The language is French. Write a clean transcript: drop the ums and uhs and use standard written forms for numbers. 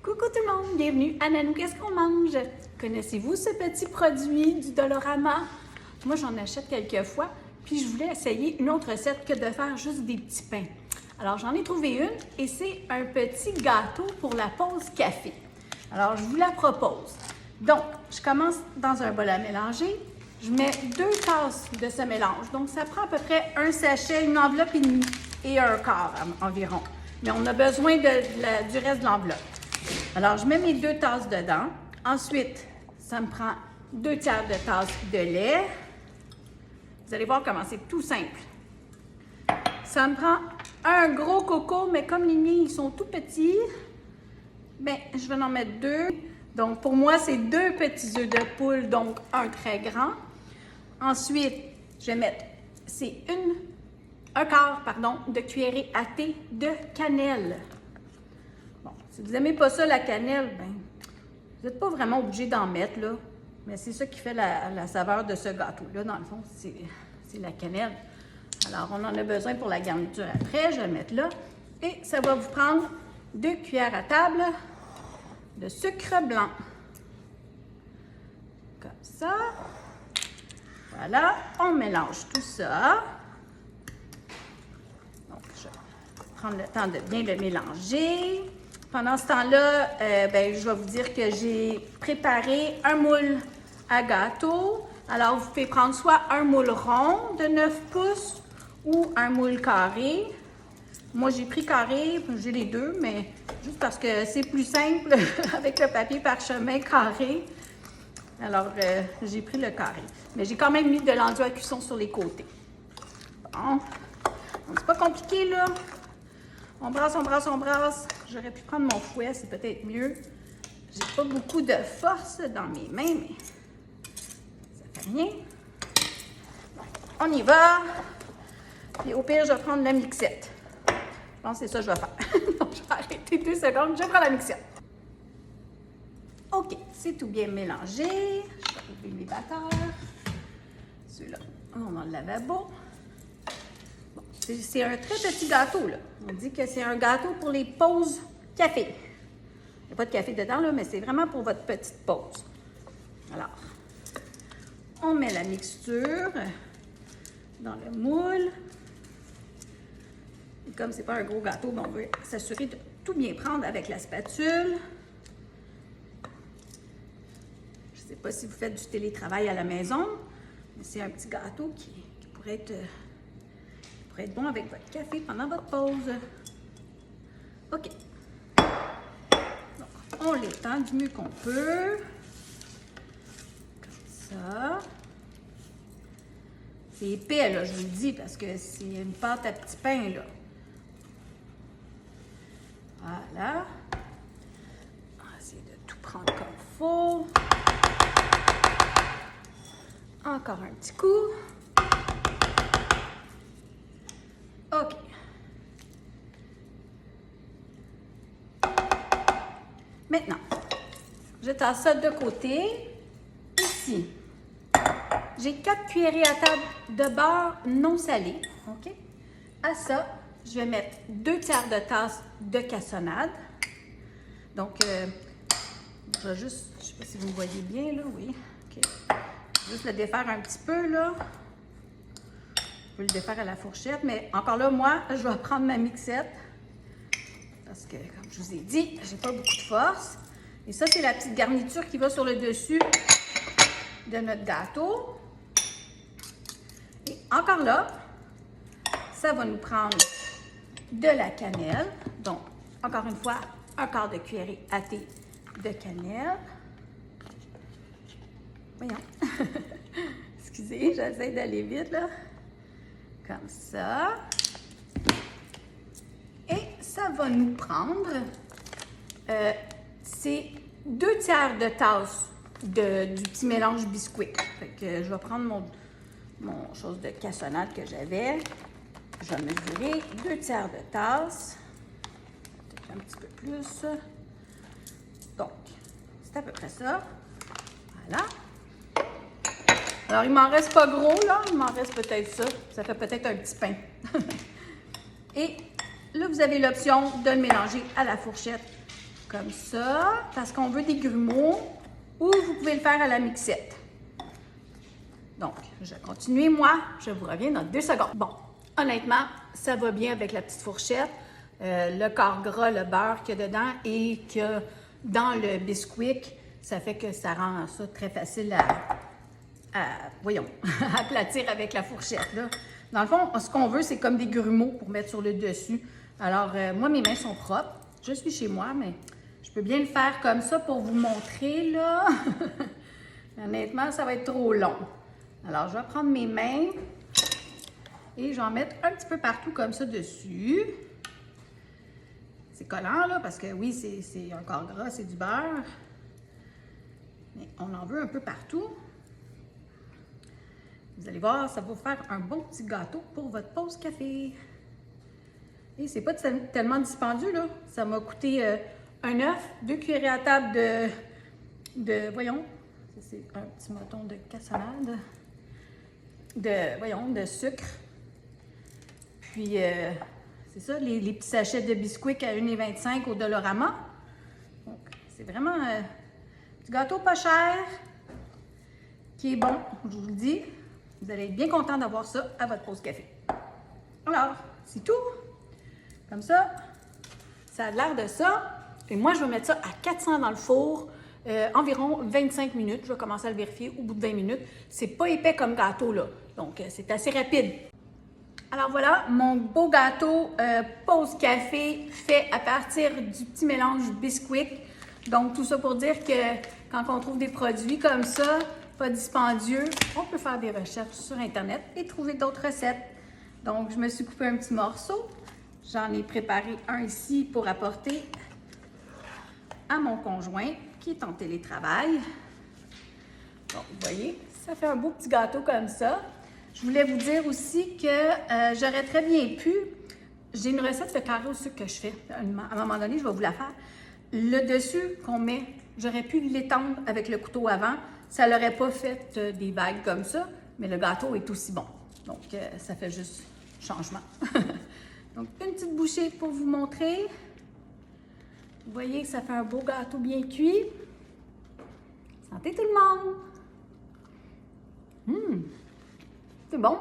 Coucou tout le monde, bienvenue à Nanou, qu'est-ce qu'on mange? Connaissez-vous ce petit produit du Dollarama? Moi, j'en achète quelques fois, puis je voulais essayer une autre recette que de faire juste des petits pains. Alors, j'en ai trouvé une et c'est un petit gâteau pour la pause café. Alors, je vous la propose. Donc, je commence dans un bol à mélanger. Je mets 2 tasses de ce mélange. Donc, ça prend à peu près un sachet, une enveloppe et demie et un quart environ. Mais on a besoin du reste de l'enveloppe. Alors, je mets mes 2 tasses dedans. Ensuite, ça me prend 2 tiers de tasse de lait. Vous allez voir comment c'est tout simple. Ça me prend un gros coco, mais comme les miens, ils sont tout petits, bien, je vais en mettre 2. Donc, pour moi, c'est 2 petits œufs de poule, donc un très grand. Ensuite, je vais mettre, un quart de cuillerée à thé de cannelle. Bon, si vous n'aimez pas ça, la cannelle, ben, vous n'êtes pas vraiment obligé d'en mettre, là. Mais c'est ça qui fait la saveur de ce gâteau-là, dans le fond, c'est la cannelle. Alors, on en a besoin pour la garniture après. Je vais le mettre là. Et ça va vous prendre 2 cuillères à table de sucre blanc. Comme ça. Voilà. On mélange tout ça. Donc, je vais prendre le temps de bien le mélanger. Pendant ce temps-là, je vais vous dire que j'ai préparé un moule à gâteau. Alors, vous pouvez prendre soit un moule rond de 9 pouces ou un moule carré. Moi, j'ai pris carré, j'ai les deux, mais juste parce que c'est plus simple avec le papier parchemin carré. Alors, j'ai pris le carré. Mais j'ai quand même mis de l'enduit à cuisson sur les côtés. Bon. Donc, c'est pas compliqué, là. On brasse, on brasse, on brasse. J'aurais pu prendre mon fouet, c'est peut-être mieux. J'ai pas beaucoup de force dans mes mains, mais ça fait rien. Bon, on y va. Puis au pire, je vais prendre la mixette. Je pense que c'est ça que je vais faire. Donc, je vais arrêter 2 secondes. Je prends la mixette. OK, c'est tout bien mélangé. Je vais ouvrir mes batteurs. Ceux-là, on dans le lavabo. Bon, c'est un très petit gâteau, là. On dit que c'est un gâteau pour les pauses café. Il n'y a pas de café dedans, là, mais c'est vraiment pour votre petite pause. Alors, on met la mixture dans le moule. Et comme c'est pas un gros gâteau, on veut s'assurer de tout bien prendre avec la spatule. Je ne sais pas si vous faites du télétravail à la maison, mais c'est un petit gâteau qui pourrait être bon avec votre café pendant votre pause. OK. Donc, on l'étend du mieux qu'on peut. Comme ça. C'est épais, là, je vous le dis, parce que c'est une pâte à petits pains, là. Voilà. On va essayer de tout prendre comme il faut. Encore un petit coup. OK. Maintenant, je tasse ça de côté. Ici, j'ai 4 cuillerées à table de beurre non salé. OK? À ça, je vais mettre 2 tiers de tasse de cassonade. Donc, je vais juste, je ne sais pas si vous me voyez bien, là, oui. OK. Juste le défaire un petit peu, là. Je peux le défaire à la fourchette, mais encore là, moi, je vais prendre ma mixette. Parce que, comme je vous ai dit, j'ai pas beaucoup de force. Et ça, c'est la petite garniture qui va sur le dessus de notre gâteau. Et encore là, ça va nous prendre de la cannelle. Donc, encore une fois, un quart de cuillerée à thé de cannelle. Voyons. Excusez, j'essaie d'aller vite, là. Comme ça. Et ça va nous prendre, c'est 2 tiers de tasse du petit mélange biscuit. Fait que je vais prendre mon chose de cassonade que j'avais. Je vais mesurer 2 tiers de tasse. Peut-être un petit peu plus. Donc, c'est à peu près ça. Voilà. Alors, il m'en reste pas gros, là. Il m'en reste peut-être ça. Ça fait peut-être un petit pain. Et là, vous avez l'option de le mélanger à la fourchette comme ça, parce qu'on veut des grumeaux, ou vous pouvez le faire à la mixette. Donc, je continue, moi, je vous reviens dans 2 secondes. Bon, honnêtement, ça va bien avec la petite fourchette. Le quart gras, le beurre qu'il y a dedans et que dans le Bisquick, ça fait que ça rend ça très facile voyons, à aplatir avec la fourchette, là. Dans le fond, ce qu'on veut, c'est comme des grumeaux pour mettre sur le dessus. Alors, moi, mes mains sont propres. Je suis chez moi, mais je peux bien le faire comme ça pour vous montrer, là. Honnêtement, ça va être trop long. Alors, je vais prendre mes mains et je vais en mettre un petit peu partout comme ça dessus. C'est collant, là, parce que oui, c'est un quart gras, c'est du beurre. Mais on en veut un peu partout. Vous allez voir, ça va vous faire un bon petit gâteau pour votre pause café. Et c'est pas tellement dispendieux, là. Ça m'a coûté un œuf, 2 cuillerées à table voyons, c'est un petit mouton de cassonade, de sucre. Puis, c'est ça, les petits sachets de Bisquick à 1,25 au Dollarama. Donc, c'est vraiment un petit gâteau pas cher, qui est bon, je vous le dis. Vous allez être bien content d'avoir ça à votre pause café. Alors, c'est tout. Comme ça a l'air de ça. Et moi, je vais mettre ça à 400 dans le four, environ 25 minutes. Je vais commencer à le vérifier au bout de 20 minutes. C'est pas épais comme gâteau, là. Donc, c'est assez rapide. Alors voilà, mon beau gâteau pause café fait à partir du petit mélange Bisquick. Donc, tout ça pour dire que quand on trouve des produits comme ça, pas dispendieux, on peut faire des recherches sur Internet et trouver d'autres recettes. Donc, je me suis coupé un petit morceau. J'en ai préparé un ici pour apporter à mon conjoint qui est en télétravail. Bon, vous voyez, ça fait un beau petit gâteau comme ça. Je voulais vous dire aussi que j'aurais très bien pu, j'ai une recette de carré au sucre que je fais. À un moment donné, je vais vous la faire. Le dessus qu'on met, j'aurais pu l'étendre avec le couteau avant. Ça l'aurait pas fait des vagues comme ça, mais le gâteau est aussi bon. Donc, ça fait juste changement. Donc, une petite bouchée pour vous montrer. Vous voyez que ça fait un beau gâteau bien cuit. Santé tout le monde! C'est bon!